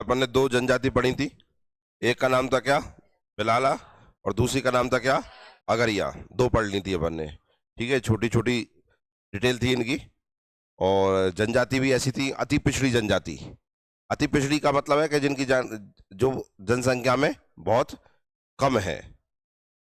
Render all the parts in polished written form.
अपन ने दो जनजाति पढ़ी थी। एक का नाम था क्या, बिलाला, और दूसरी का नाम था क्या, अगरिया। दो पढ़ ली थी अपन ने। ठीक है, छोटी छोटी डिटेल थी इनकी। और जनजाति भी ऐसी थी, अति पिछड़ी जनजाति। अति पिछड़ी का मतलब है कि जिनकी जो जनसंख्या में बहुत कम है।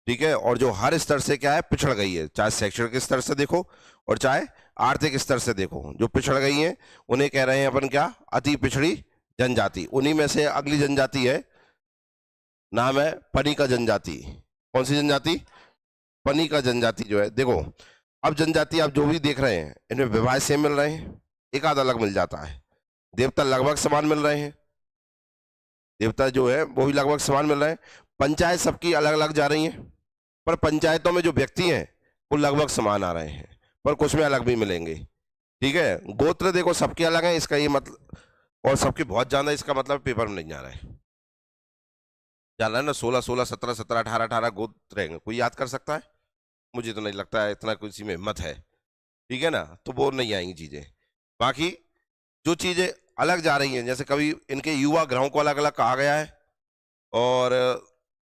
ठीक है, और जो हर स्तर से क्या है, पिछड़ गई है, चाहे शैक्षणिक स्तर से देखो और चाहे आर्थिक स्तर से देखो। जो पिछड़ गई है उन्हें कह रहे हैं अपन क्या, अति पिछड़ी जनजाति। उन्हीं में से अगली जनजाति है, नाम है पनिका जनजाति। कौन सी जनजाति, पनिका जनजाति जो है। देखो अब जनजाति आप जो भी देख रहे हैं इनमें विवाह सेम मिल रहे हैं, एक आधा अलग मिल जाता है। देवता लगभग समान मिल रहे हैं, देवता जो है वो भी लगभग समान मिल रहे हैं। पंचायत सबकी अलग अलग जा रही है, पर पंचायतों में जो व्यक्ति हैं वो लगभग समान आ रहे हैं, पर कुछ में अलग भी मिलेंगे। ठीक है, गोत्र देखो सबके अलग हैं, इसका ये मतलब, और सबके बहुत ज्यादा, इसका मतलब पेपर में नहीं जा रहा है। जान रहा है ना, 16 16 17 17 18 18 गोत्र रहेंगे। कोई याद कर सकता है? मुझे तो नहीं लगता है इतना किसी में हिम्मत है। ठीक है ना, तो वो नहीं आएंगी चीजें। बाकी जो चीजें अलग जा रही हैं, जैसे कभी इनके युवा ग्रहों को अलग अलग कहा गया है, और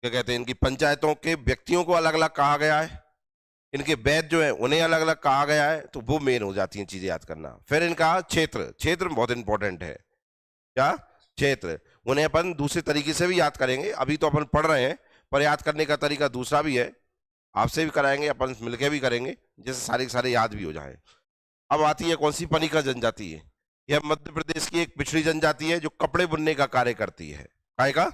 क्या कहते हैं, इनकी पंचायतों के व्यक्तियों को अलग अलग कहा गया है, इनके वैद्य जो है उन्हें अलग अलग कहा गया है। तो वो मेन हो जाती हैं चीजें याद करना। फिर इनका क्षेत्र, क्षेत्र बहुत इंपॉर्टेंट है। क्या, क्षेत्र। उन्हें अपन दूसरे तरीके से भी याद करेंगे, अभी तो अपन पढ़ रहे हैं, पर याद करने का तरीका दूसरा भी है। आपसे भी कराएंगे, अपन मिलकर भी करेंगे, जैसे सारे सारे याद भी हो जाए। अब आती है कौन सी, पनिका जनजाति है। यह मध्य प्रदेश की एक पिछड़ी जनजाति है जो कपड़े बुनने का कार्य करती है। काय का,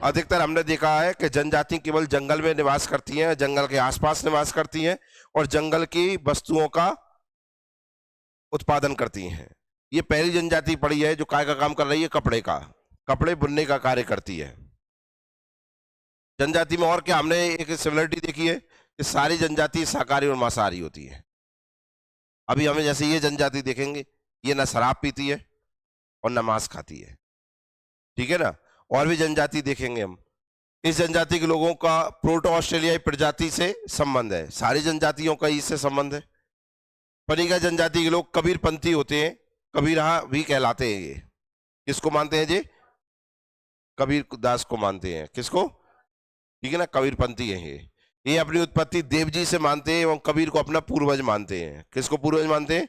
अधिकतर हमने देखा है कि जनजाति केवल जंगल में निवास करती हैं, जंगल के आसपास निवास करती हैं, और जंगल की वस्तुओं का उत्पादन करती हैं। ये पहली जनजाति पड़ी है जो काय का काम कर रही है, कपड़े का, कपड़े बुनने का कार्य करती है। जनजाति में और क्या हमने एक सिमिलरिटी देखी है कि सारी जनजाति शाकाहारी और मांसाहारी होती है। अभी हमें जैसे ये जनजाति देखेंगे, ये ना शराब पीती है और ना मांस खाती है। ठीक है ना, और भी जनजाति देखेंगे हम। इस जनजाति के लोगों का प्रोटो ऑस्ट्रेलियाई प्रजाति से संबंध है, सारी जनजातियों का इससे संबंध है। पनिका जनजाति के लोग कबीरपंथी होते हैं, कबीरहा भी कहलाते हैं। ये किसको मानते हैं जी, कबीर दास को मानते हैं। किसको, ठीक है ना, कबीरपंथी है ये अपनी उत्पत्ति देव जी से मानते हैं एवं कबीर को अपना पूर्वज मानते हैं। किसको पूर्वज मानते हैं,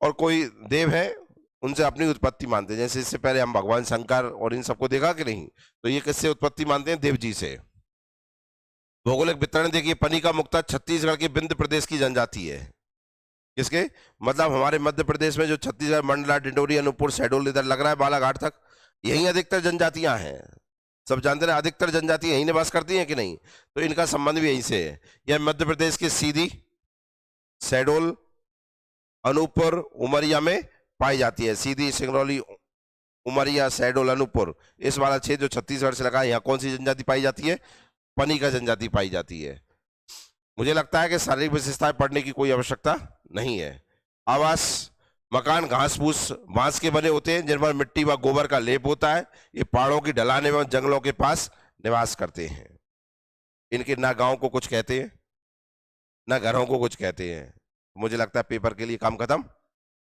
और कोई देव है उनसे अपनी उत्पत्ति मानते हैं। जैसे इससे पहले हम भगवान शंकर और इन सबको देखा कि नहीं, तो ये किससे उत्पत्ति मानते हैं, देव जी से। भौगोलिक वितरण देखिए, पनिका मुक्ता छत्तीसगढ़ के विंध्य प्रदेश की जनजाति है। किसके, मतलब हमारे मध्य प्रदेश में जो छत्तीसगढ़, मंडला, डिंडोरी, अनूपपुर, शहडोल, इधर लग रहा है बालाघाट तक, यही अधिकतर जनजातियां हैं। सब जानते हैं अधिकतर जनजाति यहीं निवास करती हैं कि नहीं, तो इनका संबंध भी यहीं से है। यह मध्य प्रदेश के सीधी, शहडोल, अनूपपुर, उमरिया में पाई जाती है। सीधी, सिंगरौली, उमरिया, शहडोल, अनूपपुर, इस वाला क्षेत्र जो छत्तीसगढ़ से लगा है, यहाँ कौन सी जनजाति पाई जाती है, पनिका जनजाति पाई जाती है। मुझे लगता है कि शारीरिक विशेषताएं पढ़ने की कोई आवश्यकता नहीं है। आवास, मकान घास फूस बांस के बने होते हैं जिन पर मिट्टी व गोबर का लेप होता है। ये पहाड़ों की ढलान एवं जंगलों के पास निवास करते हैं। इनके ना गांव को कुछ कहते हैं ना घरों को कुछ कहते हैं। मुझे लगता है पेपर के लिए काम खत्म,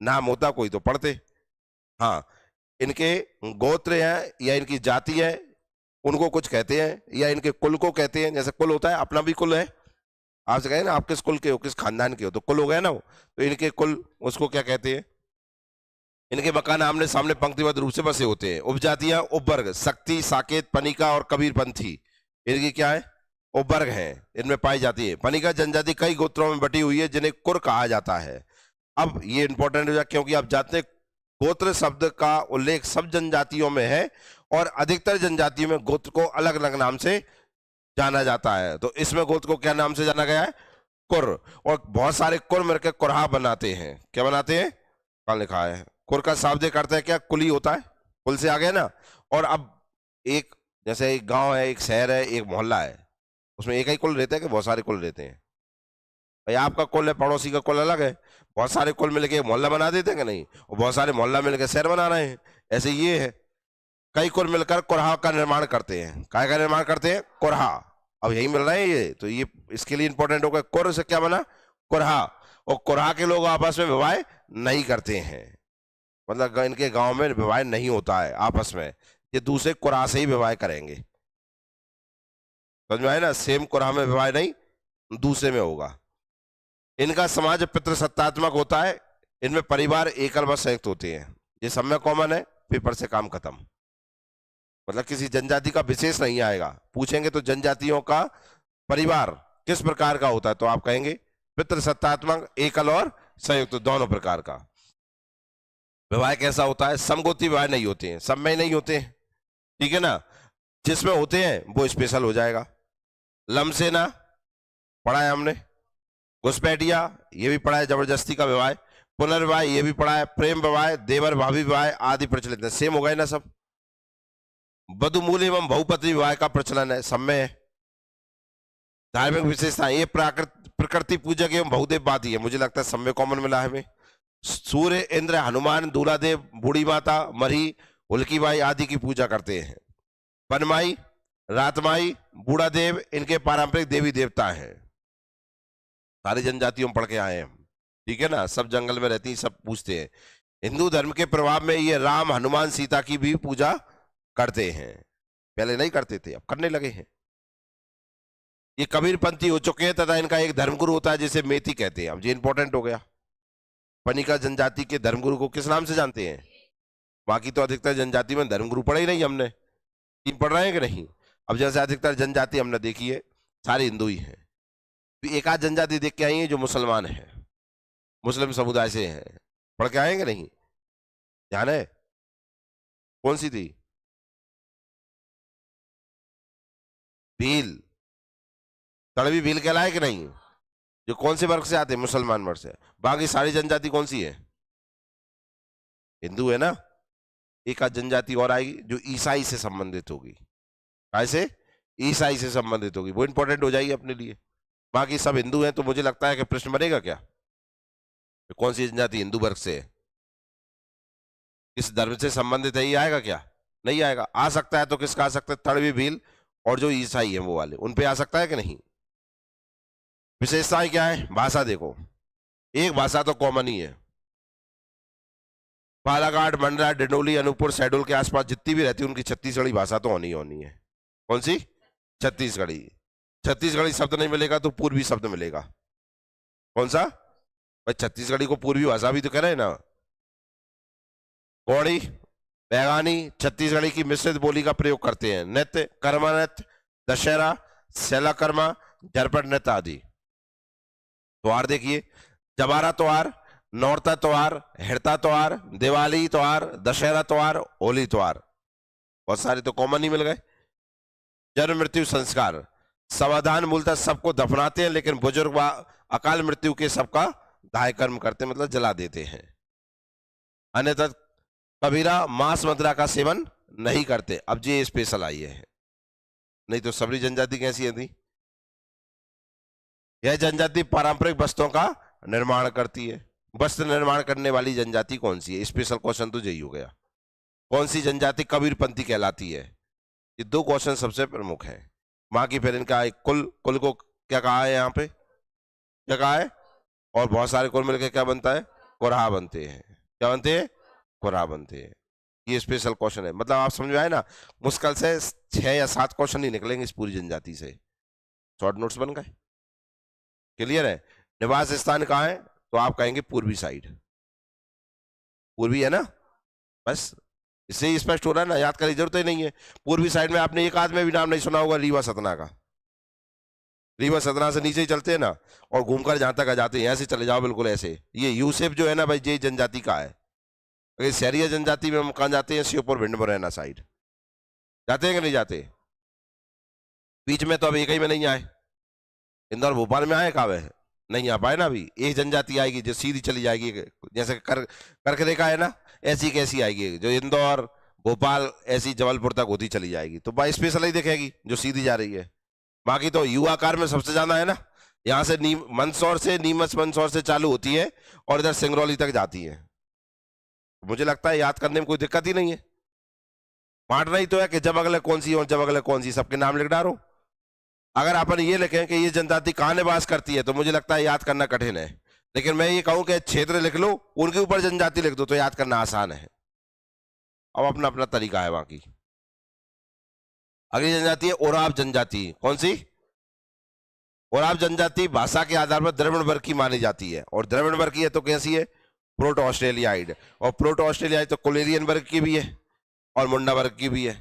नाम होता कोई तो पढ़ते। हाँ, इनके गोत्र हैं या इनकी जाति है उनको कुछ कहते हैं, या इनके कुल को कहते हैं। जैसे कुल होता है, अपना भी कुल है, आपसे कहे ना आप किस कुल के हो, किस खानदान के हो, तो कुल हो गया ना वो। तो इनके कुल, उसको क्या कहते हैं। इनके मकान आमने सामने पंक्तिबद्ध रूप से बसे होते हैं। उपजातियां, उपवर्ग, शक्ति, साकेत, पनिका और कबीरपंथी, इनकी क्या है, उपवर्ग हैं, इनमें पाई जाती है। पनिका जनजाति कई गोत्रों में बटी हुई है जिन्हें कुर कहा जाता है। अब ये इंपॉर्टेंट हो जाए, क्योंकि आप जानते हैं गोत्र शब्द का उल्लेख सब जनजातियों में है, और अधिकतर जनजातियों में गोत्र को अलग अलग नाम से जाना जाता है। तो इसमें गोत्र को क्या नाम से जाना गया है, कुर। और बहुत सारे कुर मिलकर कुरहा बनाते हैं। क्या बनाते हैं, कहाँ लिखा है, कुर का शाब्दिक अर्थ है क्या, कुली होता है, कुल से आ गया ना। और अब एक, जैसे एक गांव है, एक शहर है, एक मोहल्ला है, उसमें एक ही कुल रहता है कि बहुत सारे कुल रहते हैं। भाई आपका कुल है, पड़ोसी का कुल अलग है, बहुत सारे कुल मिलके मोहल्ला बना देते हैं कि नहीं, और बहुत सारे मोहल्ला मिलकर शहर बना रहे हैं। ऐसे ये है, कई कुल मिलकर कुरहा का निर्माण करते हैं। काय का निर्माण करते हैं, कुरहा। अब यही मिल रहा है ये, तो ये इसके लिए इंपॉर्टेंट होगा। कुर से क्या बना, कुरहा। और कुरहा के लोग आपस में विवाह नहीं करते हैं, मतलब इनके गांव में विवाह नहीं होता है आपस में, ये दूसरे कुराह से ही विवाह करेंगे। समझ में आए ना, सेम कुराह में विवाह नहीं, दूसरे में होगा। इनका समाज पितृसत्तात्मक होता है, इनमें परिवार एकल व संयुक्त होते हैं, ये सब में कॉमन है, पेपर से काम खत्म। मतलब किसी जनजाति का विशेष नहीं आएगा, पूछेंगे तो जनजातियों का परिवार किस प्रकार का होता है तो आप कहेंगे पितृसत्तात्मक, एकल और संयुक्त दोनों प्रकार का। विवाह कैसा होता है, समगोत्री विवाह नहीं होते हैं, सब में नहीं होते हैं, ठीक है ना, जिसमें होते हैं वो स्पेशल हो जाएगा। लमसेना पढ़ा है हमने, घुसपैठिया ये भी पढ़ा है, जबरदस्ती का विवाह, पुनर्विवाह ये भी पढ़ा है, प्रेम विवाह, देवर भाभी विवाह आदि प्रचलित है, सेम हो गए ना सब। बधुमूल एवं बहुपत्नी विवाह का प्रचलन है, सब में है। धार्मिक विशेषता, ये प्रकृति पूजक एवं बहुदेववादी है, मुझे लगता है सब में कॉमन मिला है हमें। सूर्य, इंद्र, हनुमान, दूलादेव, बूढ़ी माता, मरी, हुल्कीबाई आदि की पूजा करते हैं। बनमाई, रातमाई, बूढ़ा देव इनके पारंपरिक देवी देवता हैं। सारी जनजातियों में पढ़ के आए हम, ठीक है ना, सब जंगल में रहती, सब पूछते हैं। हिंदू धर्म के प्रभाव में ये राम, हनुमान, सीता की भी पूजा करते हैं, पहले नहीं करते थे, अब करने लगे हैं। ये कबीरपंथी हो चुके हैं तथा इनका एक धर्मगुरु होता है जिसे मेथी कहते हैं। अब ये इंपॉर्टेंट हो गया, पनिका जनजाति के धर्मगुरु को किस नाम से जानते हैं? बाकी तो अधिकतर जनजाति में धर्मगुरु पढ़े ही नहीं हमने, तीन पढ़ रहे हैं कि नहीं? अब जैसे अधिकतर जनजाति हमने देखी है सारी हिंदू ही है, एक आध जनजाति देख के आई है जो मुसलमान है, मुस्लिम समुदाय से है, पढ़ के आए कि नहीं, ध्यान है? कौन सी थी? भील, तड़वी भील कहलाए कि नहीं? जो कौन से वर्ग से आते हैं? मुसलमान वर्ग से। बाकी सारी जनजाति कौन सी है? हिंदू है ना। एक आध जनजाति और आएगी जो ईसाई से संबंधित होगी, कैसे? ईसाई से संबंधित होगी, वो इंपॉर्टेंट हो जाएगी अपने लिए। बाकी सब हिंदू हैं, तो मुझे लगता है कि प्रश्न बनेगा क्या, तो कौन सी जनजाति हिंदू वर्ग से है, किस धर्म से संबंधित है, ये आएगा क्या? नहीं आएगा। आ सकता है तो किसका आ सकता है? तड़वी भील और जो ईसाई है वो वाले, उन पे आ सकता है कि नहीं? विशेषताएं क्या है? भाषा देखो, एक भाषा तो कॉमन ही है। बालाघाट, मंडला, डिंडोली, अनूपपुर, शहडोल के आसपास जितनी भी रहती है उनकी छत्तीसगढ़ी भाषा तो होनी है। कौन सी? छत्तीसगढ़ी। छत्तीसगढ़ी शब्द नहीं मिलेगा तो पूर्वी शब्द मिलेगा। कौन सा भाई? छत्तीसगढ़ी को पूर्वी भाषा भी तो कह रहे हैं ना। गौड़ी, बैगानी छत्तीसगढ़ी की मिश्रित बोली का प्रयोग करते हैं। नृत्य, कर्मा नृत्य, दशहरा, सैला कर्मा, झरपट नृत्य आदि। त्योहार देखिए, जबारा त्योहार, नौरता त्योहार, हिड़ता त्योहार, दिवाली त्योहार, दशहरा त्योहार, होली त्योहार, बहुत सारे तो कॉमन ही मिल गए। जन्म मृत्यु संस्कार, समाधान मूलतः सबको दफनाते हैं, लेकिन बुजुर्ग व अकाल मृत्यु के सबका दाह कर्म करते हैं, मतलब जला देते हैं। अन्यथा कबीरा मांस मदिरा का सेवन नहीं करते। अब ये स्पेशल आई है, नहीं तो सबरी जनजाति कैसी है थी? यह जनजाति पारंपरिक वस्त्रों का निर्माण करती है। वस्त्र निर्माण करने वाली जनजाति कौन सी है? स्पेशल क्वेश्चन तो यही हो गया। कौन सी जनजाति कबीरपंथी कहलाती है? ये दो क्वेश्चन सबसे प्रमुख है। बाकी फिर इनका एक कुल को क्या कहा है यहाँ पे? क्या कहा है? और बहुत सारे कुल मिलकर क्या बनता है? कुराह बनते हैं। क्या बनते हैं? कुराह बनते हैं। ये स्पेशल क्वेश्चन है, मतलब आप समझ आए ना, मुश्किल से 6 या 7 क्वेश्चन ही निकलेंगे इस पूरी जनजाति से। शॉर्ट नोट्स बन गए, क्लियर है? निवास स्थान कहाँ है? तो आप कहेंगे पूर्वी साइड, पूर्वी है ना, बस इससे ही स्पष्ट हो रहा है ना, याद करने की जरूरत ही नहीं है। पूर्वी साइड में आपने एक आदमी भी नाम नहीं सुना होगा, रीवा सतना का। रीवा सतना से नीचे ही चलते हैं ना, और घूमकर जहां तक आ जाते हैं, ऐसे चले जाओ बिल्कुल ऐसे। ये यूसेफ जो है ना भाई, ये जनजाति का है। अगर शहरी जनजाति में हम कहाँ जाते हैं? श्योपुर, भिंड, मुरैना साइड जाते हैं कि नहीं जाते? बीच में तो अब एक ही में नहीं आए, इंदौर भोपाल में आए, कहाँ है? नहीं आ पाए ना। अभी एक जनजाति आएगी जो सीधी चली जाएगी, जैसे करक रेखा है ना, ऐसी कैसी आएगी, जो इंदौर, भोपाल, ऐसी जबलपुर तक होती चली जाएगी, तो बाई स्पेशल ही दिखेगी जो सीधी जा रही है। बाकी तो युवा कार में सबसे ज्यादा है ना, यहाँ से मंदसौर से, नीमच मंदसौर से चालू होती है और इधर सिंगरौली तक जाती है। मुझे लगता है याद करने में कोई दिक्कत ही नहीं है। बांटना ही तो है कि जब अगले कौन सी और जब अगले कौन सी, सबके नाम लिख डालो। अगर अपन ये लिखें कि ये जनजाति कहाँ निवास करती है, तो मुझे लगता है याद करना कठिन है। लेकिन मैं ये कहूं कि क्षेत्र लिख लो, उनके ऊपर जनजाति लिख दो तो याद करना आसान है। अब अपना अपना तरीका है बाकी। अगली जनजाति है ओराव जनजाति। कौन सी? ओराव जनजाति भाषा के आधार पर द्रविड़ वर्ग की मानी जाती है, और द्रविड़ वर्ग की है तो कैसी है? Proto Australoid. और प्रोटो ऑस्ट्रेलियाइड तो कोलेरियन वर्ग की भी है और मुंडा वर्ग की भी है।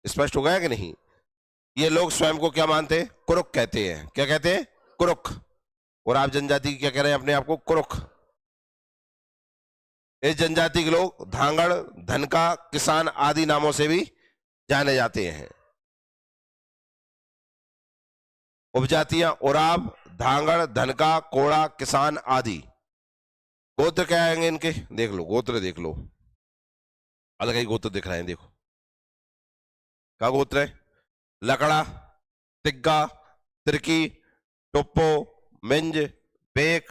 स्पष्ट हो गया कि नहीं? ये लोग स्वयं को क्या मानते हैं? कुरुक कहते हैं। क्या कहते हैं? कुरुक। और आप जनजाति क्या कह रहे हैं अपने आप को? कुरुक। इस जनजाति के लोग धांगड़, धनका, किसान आदि नामों से भी जाने जाते हैं। उपजातियां ओराव, धांगड़, धनका, कोड़ा, किसान आदि। गोत्र क्या आएंगे इनके? देख लो, गोत्र देख लो, अलग ही गोत्र दिख रहे हैं। देखो क्या गोत्र है? लकड़ा, तिग्गा, तिरकी, टोप्पो, मिंज, बेक,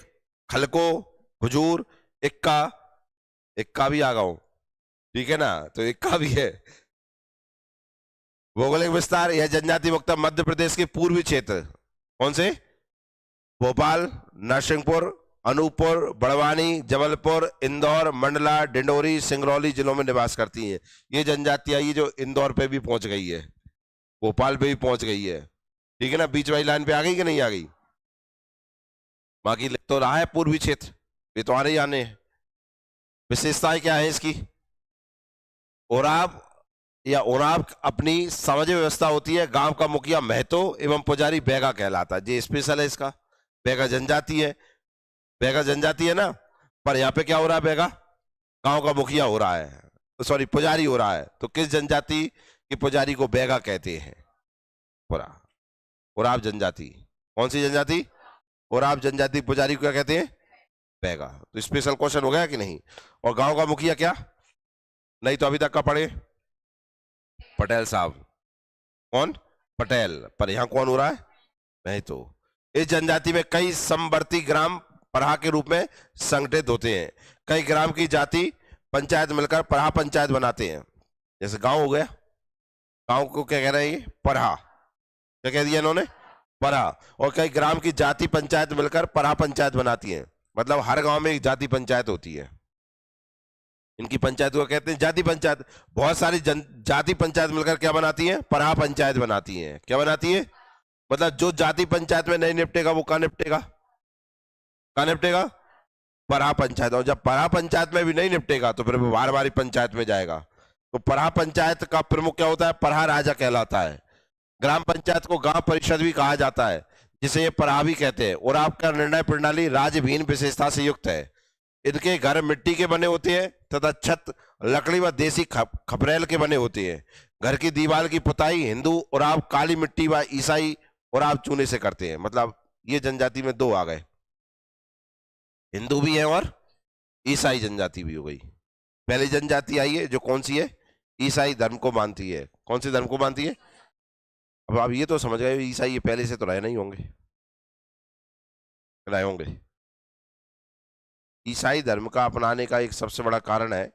खलको, हुजूर, इक्का। इक्का भी आ गया हूं, ठीक है ना? तो इक्का भी है। भौगोलिक विस्तार, यह जनजाति मुख्यतः मध्य प्रदेश के पूर्वी क्षेत्र, कौन से? भोपाल, नरसिंहपुर, अनूपपुर, बड़वानी, जबलपुर, इंदौर, मंडला, डिंडोरी, सिंगरौली जिलों में निवास करती हैं। ये जनजातियां ये जो इंदौर पे भी पहुंच गई है, भोपाल पे भी पहुंच गई है, ठीक है ना? बीच वाली लाइन पे आ गई कि नहीं आ गई? बाकी लिख तो रहा है पूर्वी क्षेत्र, ये तो आ रही आने हैं। विशेषताएं क्या है इसकी? ओराव या ओराव अपनी सामाजिक व्यवस्था होती है। गांव का मुखिया महतो एवं पुजारी बैगा कहलाता है। ये स्पेशल है इसका। बैगा जनजाति है, बैगा जनजाति है ना, पर यहाँ पे क्या हो रहा है? बैगा गांव का मुखिया हो रहा है, सॉरी पुजारी हो रहा है। तो किस जनजाति के पुजारी को बैगा कहते हैं? ओरा, ओराव जनजाति। कौन सी जनजाति? ओराव जनजाति पुजारी को क्या कहते हैं? बैगा। तो स्पेशल क्वेश्चन हो गया कि नहीं? और गांव का मुखिया क्या? नहीं तो अभी तक का पढ़े, पटेल साहब। कौन? पटेल। पर यहां कौन हो रहा है? नहीं तो। इस जनजाति में कई समवर्ती ग्राम पराह के रूप में संगठित होते हैं। कई ग्राम की जाति पंचायत मिलकर पराह पंचायत बनाते हैं। जैसे गांव हो गया, गांव को क्या कह रहे हैं? पराह। क्या कह दिया इन्होंने? पराह। और कई ग्राम की जाति पंचायत मिलकर पराह पंचायत बनाती है। मतलब हर गांव में एक जाति पंचायत होती है। इनकी पंचायत को कहते हैं जाति पंचायत। बहुत सारी जाति पंचायत मिलकर क्या बनाती है? पराह पंचायत बनाती है। क्या बनाती है? मतलब जो जाति पंचायत में नहीं निपटेगा वो कहाँ निपटेगा? कहाँ निपटेगा? पराह पंचायत। और जब पराह पंचायत में भी नहीं निपटेगा तो फिर वो बार बार पंचायत में जाएगा। तो पराह पंचायत का प्रमुख क्या होता है? पराह राजा कहलाता है। ग्राम पंचायत को गांव परिषद भी कहा जाता है, जिसे ये पराह भी कहते हैं। और आपका निर्णय प्रणाली राजभीन विशेषता से युक्त है। इनके घर मिट्टी के बने होते हैं तथा छत लकड़ी व देसी खपरेल के बने होते हैं। घर की दीवार की पुताई हिंदू और आप काली मिट्टी व ईसाई और आप चूने से करते हैं। मतलब ये जनजाति में दो आ गए, हिंदू भी है और ईसाई जनजाति भी हो गई। पहली जनजाति आई है जो कौन सी है? ईसाई धर्म को मानती है। कौन सी धर्म को मानती है? अब आप ये तो समझ गए ईसाई ये पहले से तो रहे नहीं होंगे, रहे होंगे। ईसाई धर्म का अपनाने का एक सबसे बड़ा कारण है,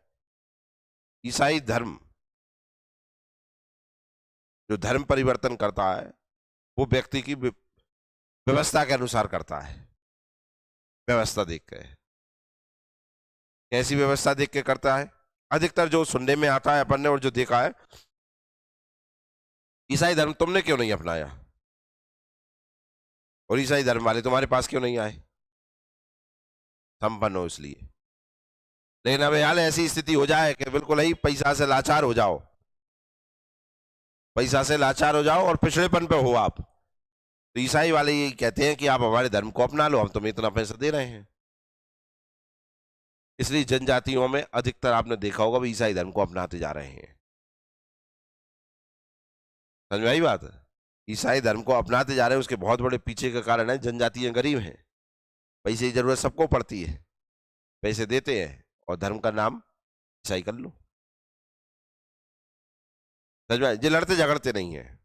ईसाई धर्म जो धर्म परिवर्तन करता है वो व्यक्ति की व्यवस्था के अनुसार करता है। व्यवस्था देख के। कैसी व्यवस्था देख के करता है? अधिकतर जो सुनने में आता है अपन ने और जो देखा है, ईसाई धर्म तुमने क्यों नहीं अपनाया और ईसाई धर्म वाले तुम्हारे पास क्यों नहीं आए? संपन्न हो इसलिए। लेकिन अब हाल ऐसी स्थिति हो जाए कि बिल्कुल ही पैसा से लाचार हो जाओ, पैसा से लाचार हो जाओ और पिछड़ेपन पे हो आप, तो ईसाई वाले ये कहते हैं कि आप हमारे धर्म को अपना लो, हम तुम्हें इतना पैसा दे रहे हैं। इसलिए जनजातियों में अधिकतर आपने देखा होगा ईसाई धर्म को अपनाते जा रहे हैं। समझ में आई बात? ईसाई धर्म को अपनाते जा रहे हैं, उसके बहुत बड़े पीछे का कारण है जनजातियां गरीब हैं, पैसे की जरूरत सबको पड़ती है, पैसे देते हैं और धर्म का नाम ईसाई कर लो। समझ में? ये लड़ते झगड़ते नहीं है।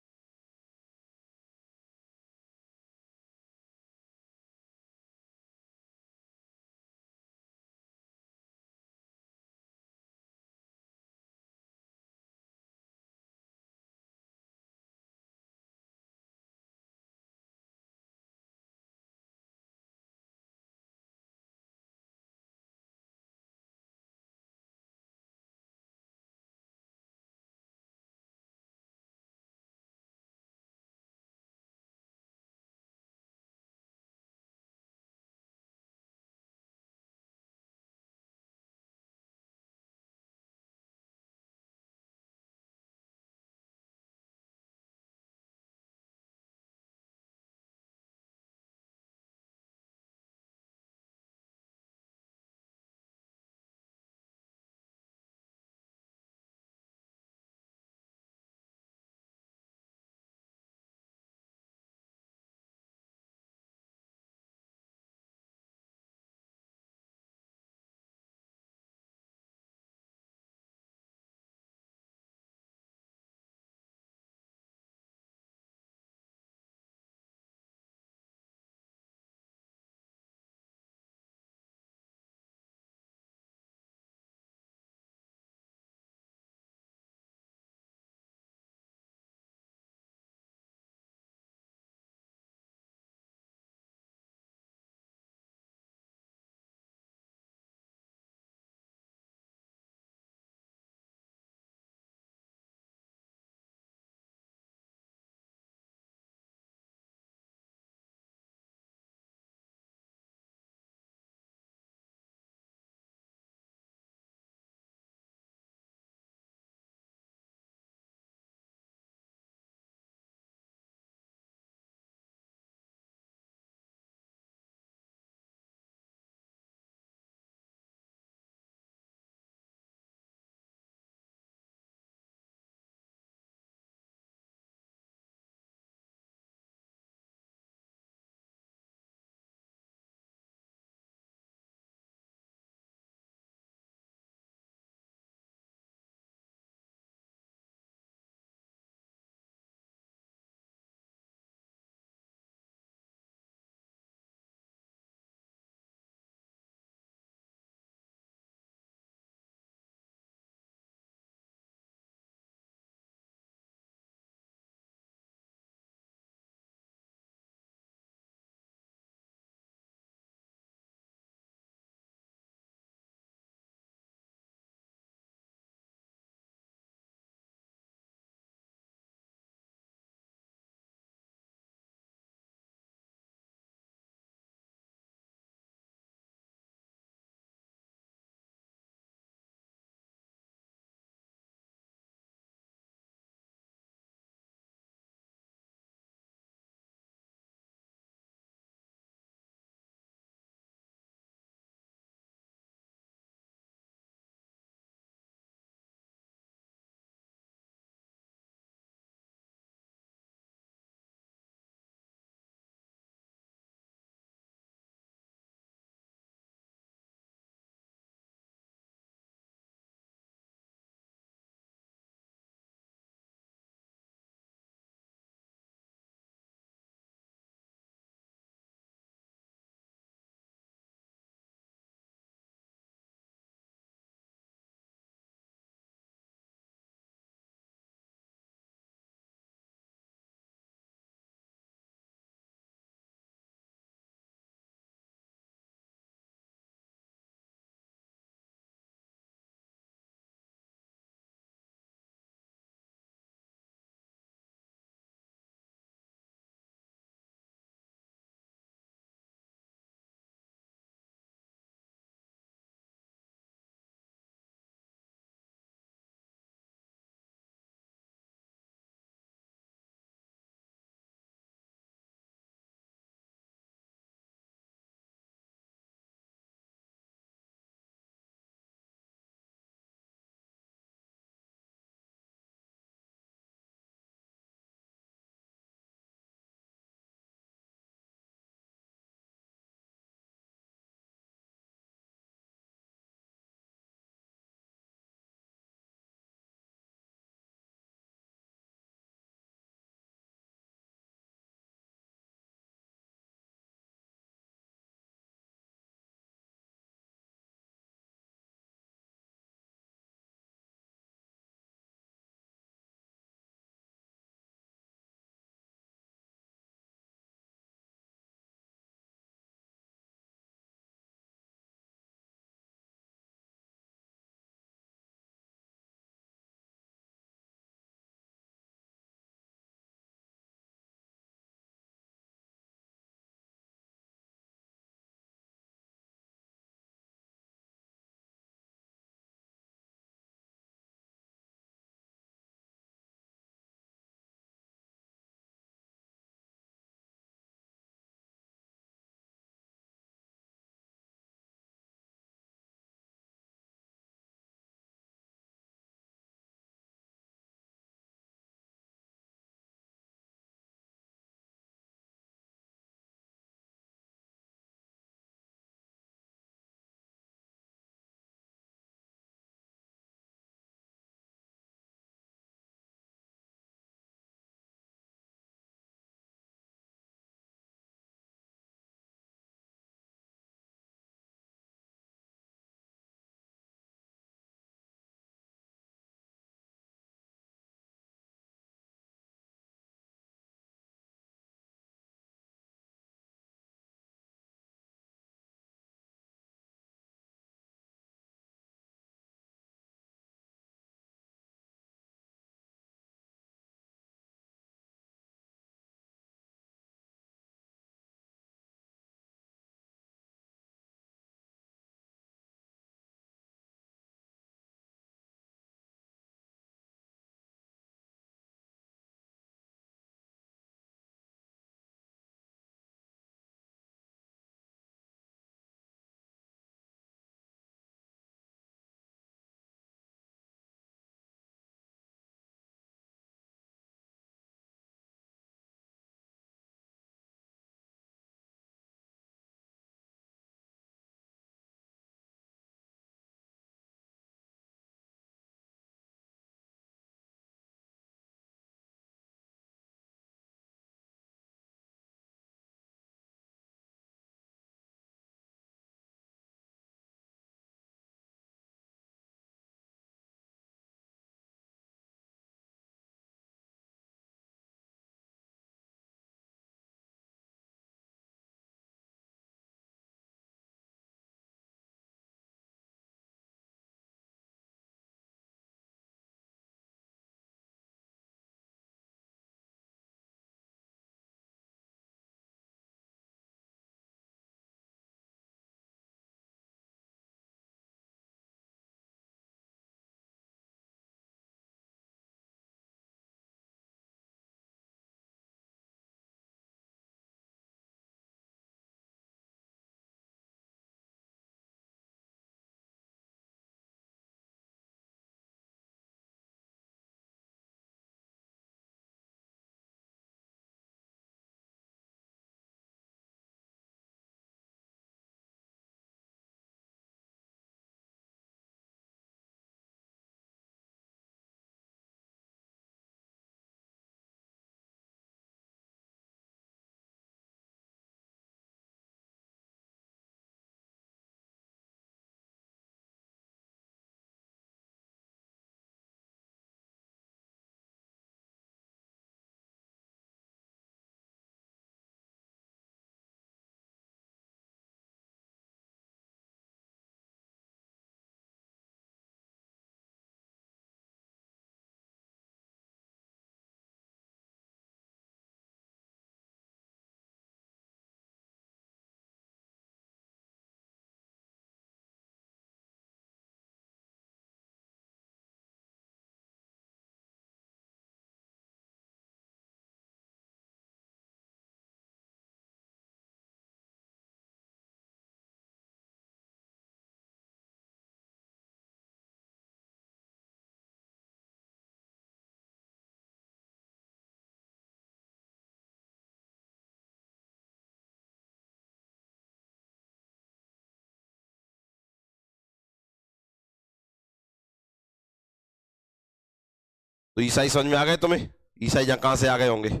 तो ईसाई समझ में आ गए तुम्हें? ईसाई जहां कहां से आ गए होंगे?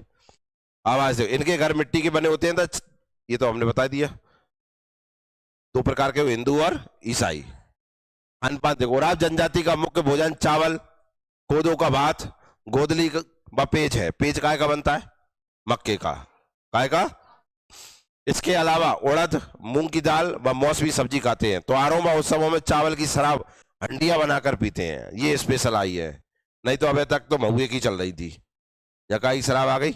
आवाज दो। इनके घर मिट्टी के बने होते हैं, तो ये तो हमने बता दिया। दो प्रकार के, हिंदू और ईसाई। खान-पान देखो, उराव जनजाति का मुख्य भोजन चावल, कोदो का भात, गोदली व पेज है। पेज काय का बनता है? मक्के का। काय का? इसके अलावा उड़द, मूंग की दाल व मौसमी सब्जी खाते हैं। त्योहारों व उत्सवों में चावल की शराब हंडिया बनाकर पीते हैं। ये स्पेशल आई है, नहीं तो अभी तक तो महुए की चल रही थी। या काय की शराब आ गई।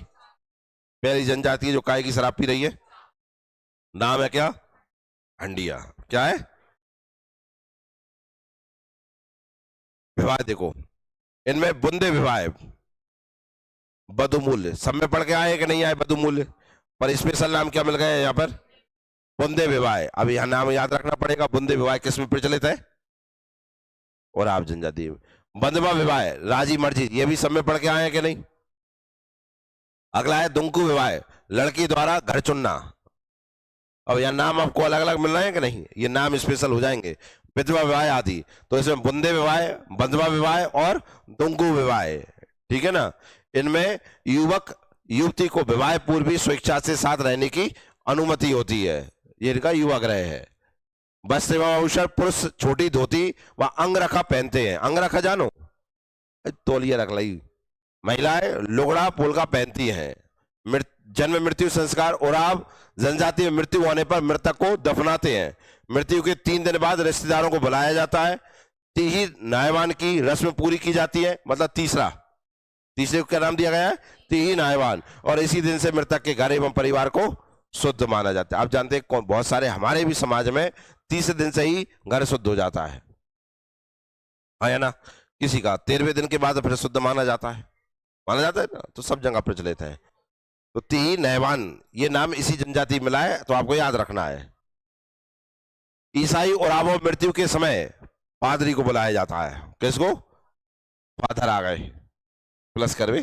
पहली जनजाति है जो काय की शराब पी रही है, नाम है क्या? हंडिया। क्या है? विवाह देखो, इनमें बुंदे विवाह, बधुमूल्य, सब में पढ़ के आए कि नहीं आए बधुमूल्य? पर स्पेशल नाम क्या मिल गया यहाँ पर? बुंदे विवाह। अब यहां नाम याद रखना पड़ेगा। बुंदे विवाह किस में प्रचलित है? और आप जनजाति। बंधवा विवाह, राजी मर्जी, ये भी सब में पढ़ के आए हैं कि नहीं? अगला है दुंकू विवाह, लड़की द्वारा घर चुनना। अब यह नाम आपको अलग अलग मिल रहे हैं कि नहीं? ये नाम स्पेशल हो जाएंगे। विधवा विवाह आदि। तो इसमें बुंदे विवाह, बंधवा विवाह और दुंकू विवाह, ठीक है ना। इनमें युवक युवती को विवाह पूर्वी स्वेच्छा से साथ रहने की अनुमति होती है। ये इनका युवा ग्रह है। वस्त्र एवं आभूषण, पुरुष छोटी धोती व अंगरखा पहनते हैं। अंगरखा जानो? तौलिया रख ली। महिलाएं लुगड़ा पोलका पहनती हैं। जन्म मृत्यु संस्कार, उराव जनजाति में मृत्यु होने पर मृतक को दफनाते हैं। मृत्यु के 3 दिन बाद रिश्तेदारों को बुलाया जाता है। तीही नायवान की रस्म पूरी की जाती है, मतलब तीसरे को क्या नाम दिया गया है? तीही नायवान। और इसी दिन से मृतक के घर एवं परिवार को शुद्ध माना जाता है। आप जानते हैं बहुत सारे हमारे भी समाज में तीसरे दिन से ही घर शुद्ध हो जाता है, है ना। किसी का 13वें दिन के बाद फिर शुद्ध माना जाता है ना। तो सब जगह प्रचलित है। तो तीही नायवान ये नाम इसी जनजाति में मिला है, तो आपको याद रखना है। ईसाई और आवो मृत्यु के समय पादरी को बुलाया जाता है। किसको? फादर आ गए, प्लस करवे,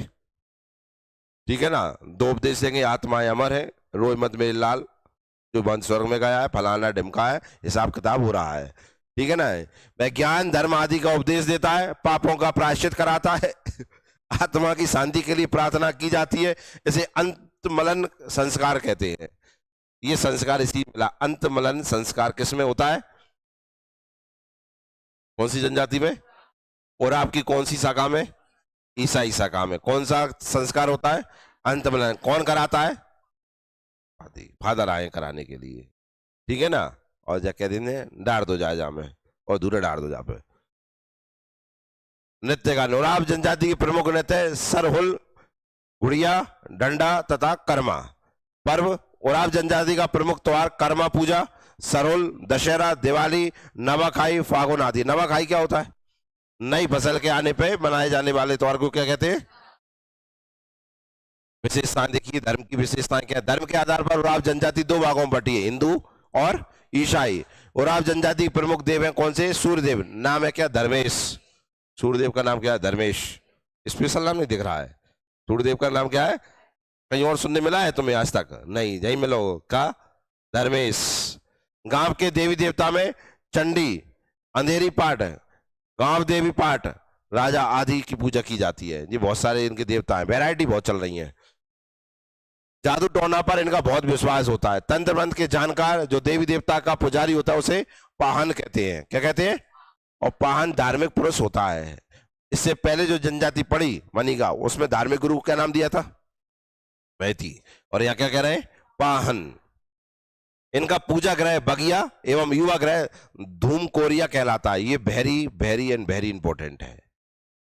ठीक है ना। 2 उपदेश देंगे, आत्माएं अमर है, रोए मत मेरे लाल, जो बंद स्वर्ग में गया है, फलाना ढिमका है, हिसाब किताब हो रहा है, ठीक है ना। वह ज्ञान धर्म आदि का उपदेश देता है, पापों का प्रायश्चित कराता है, आत्मा की शांति के लिए प्रार्थना की जाती है। इसे अंतमलन संस्कार कहते हैं। ये संस्कार इसी मिला। अंतमलन संस्कार किस में होता है? कौन सी जनजाति में? और आपकी कौन सी शाखा में? ईसाई शाखा में। कौन सा संस्कार होता है? अंतमलन। कौन कराता है? फादर आए कराने के लिए, ठीक है ना। और जा कह देंगे डार दो जा में, और दूरे डार दो जा पे। नृत्य का, उराव जनजाति की प्रमुख नृत्य सरहुल, गुड़िया, डंडा तथा कर्मा। पर्व, उराव जनजाति का प्रमुख त्योहार कर्मा पूजा, सरहुल, दशहरा, दिवाली, नवाखाई, फागुन आदि। नवाखाई क्या होता है? नई फसल के आने पे मनाए जाने वाले त्योहार को क्या कहते हैं? विशेषताएं देखिए, धर्म की विशेषताएं क्या है। धर्म के आधार पर उराव जनजाति 2 भागों में बटी है, हिंदू और ईसाई। उराव जनजाति के प्रमुख देव हैं कौन से? सूर्यदेव। नाम है क्या? धर्मेश। सूर्यदेव का नाम क्या है? धर्मेश। स्पेशल नाम नहीं दिख रहा है। सूर्यदेव का नाम क्या है? कहीं और सुनने मिला है तुम्हें आज तक? नहीं, यही मिलो का धर्मेश। गांव के देवी देवता में चंडी, अंधेरी पाठ, गांव देवी पाठ, राजा आदि की पूजा की जाती है। ये बहुत सारे इनके देवता हैं, वैरायटी बहुत चल रही है। जादू टोना पर इनका बहुत विश्वास होता है। तंत्र मंत्र के जानकार जो देवी देवता का पुजारी होता है उसे पाहन कहते हैं। क्या कहते हैं? और पाहन धार्मिक पुरुष होता है। इससे पहले जो जनजाति पड़ी मनीगा, उसमें धार्मिक गुरु क्या नाम दिया था? वैती। और यहाँ क्या कह रहे हैं? पाहन। इनका पूजा ग्रह बगिया एवं युवा ग्रह धूम कोरिया कहलाता है। ये वेरी एंड वेरी इंपॉर्टेंट है।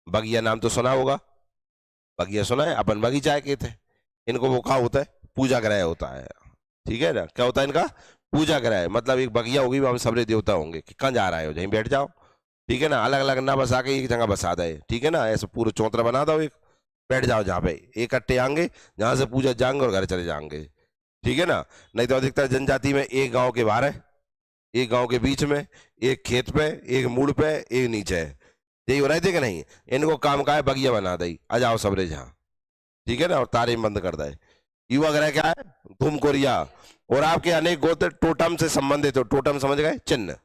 बगिया नाम तो सुना होगा, बगिया सुना है, अपन बगीचा के थे। इनको वो कहा होता है? पूजा ग्रह होता है, ठीक है ना। क्या होता है इनका? पूजा ग्रह। मतलब एक बगिया होगी, वहां सबरे देवता होंगे कि कहाँ जा रहे हो, यहीं बैठ जाओ, ठीक है ना। अलग अलग ना बसा के एक जगह बसा दे, ठीक है ना। ऐसे पूरा चौतरा बना दो, एक बैठ जाओ जहाँ पे, इकट्ठे आएंगे, जहां से पूजा जाएंगे और घर चले जाएंगे, ठीक है ना। नहीं तो अधिकतर जनजाति में एक गांव के बाहर है, एक गांव के बीच में, एक खेत पे, एक मूड पे, एक नीचे है। यही हो रहे थे कि नहीं? इनको काम का है बगिया बना दई, आ जाओ सबरे जहाँ, ठीक है ना। और तारे बंद कर दे। युवा ग्रह क्या है? धूम कोरिया। और आपके अनेक गोत्र टोटम से संबंधित हो। टोटम समझ गए? चिन्ह।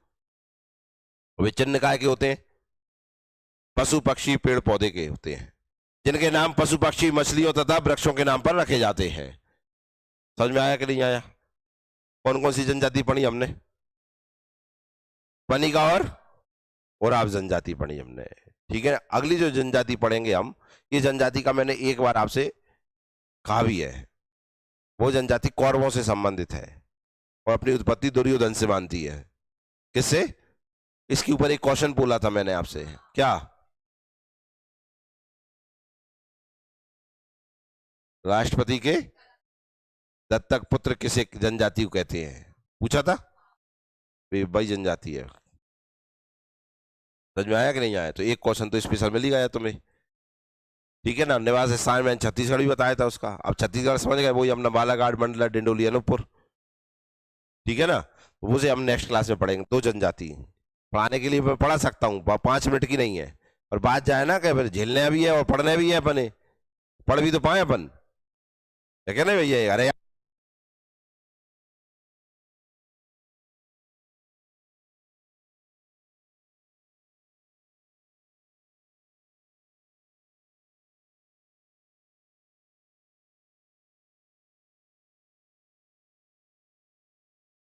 वे चिन्ह काय के होते हैं? पशु पक्षी पेड़ पौधे के होते हैं, जिनके नाम पशु पक्षी मछलियों तथा वृक्षों के नाम पर रखे जाते हैं। समझ में आया कि नहीं आया? कौन कौन सी जनजाति पढ़ी हमने? बनिका और ओराव जनजाति पढ़ी हमने। ठीक है, अगली जो जनजाति पढ़ेंगे हम, ये जनजाति का मैंने एक बार आपसे कहा भी है, वो जनजाति कौरवों से संबंधित है और अपनी उत्पत्ति दुर्योधन से मानती है। किससे? इसके ऊपर एक क्वेश्चन बोला था मैंने आपसे, क्या? राष्ट्रपति के दत्तक पुत्र किसे जनजाति को कहते हैं, पूछा था। भाई जनजाति है। समझ में आया कि नहीं आया? तो एक क्वेश्चन तो स्पेशल मिल ही गया तुम्हें। ठीक है ना। निवास स्थान मैंने छत्तीसगढ़ भी बताया था उसका। अब छत्तीसगढ़ समझ गए, वही अपना बालाघाट, मंडला, डिंडोली, अनूपपुर। ठीक है ना। वो से हम नेक्स्ट क्लास में पढ़ेंगे। दो जनजाति पढ़ाने के लिए मैं पढ़ा सकता हूँ, 5 मिनट की नहीं है। और बात जाए ना कि फिर झेलने भी है और पढ़ने भी है अपने, पढ़ भी तो पाए अपन, है क्या नहीं भैया? अरे